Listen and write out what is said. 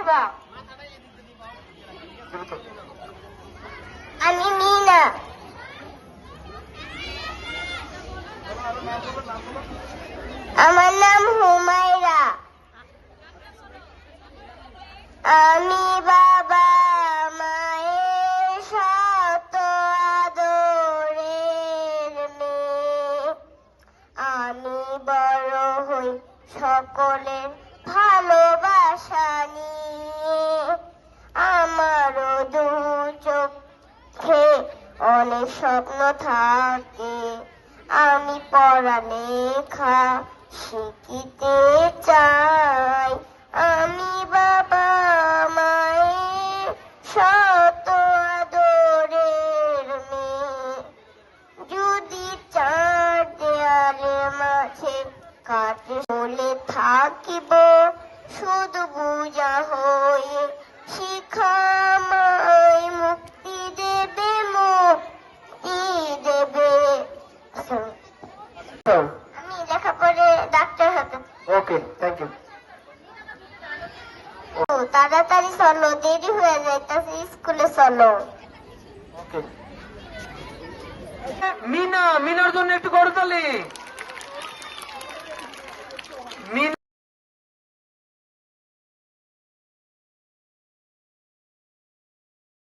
দিবা? আমি মিনা। আমার নাম হুমায়রা। আমি বাবা মায়ের শত আদরের মেয়ে। আমি বড় হই সকলের ভালোবাসা নিয়ে। আমারও দু চোখে অনেক স্বপ্ন থাকে। আমি পড়ালেখা শিখিতে চাই। আমি বাবা মায়ের শত আদরের মেয়ে। যদি চার দেয়ালের মাঝে কাটে বলে থাকিব, শুধু বুঝা হয়ে শিখামায় মুক্তি দেবে, মুক্তি দেবে। আমি লেখাপড়ে ডাক্তার হতে। ওকে, থ্যাংক ইউ। তাড়াতাড়ি চলো, দেরি হয়ে যাইতেছে, স্কুলে চলো। ওকে। মিনার জন্য একটু করতালি।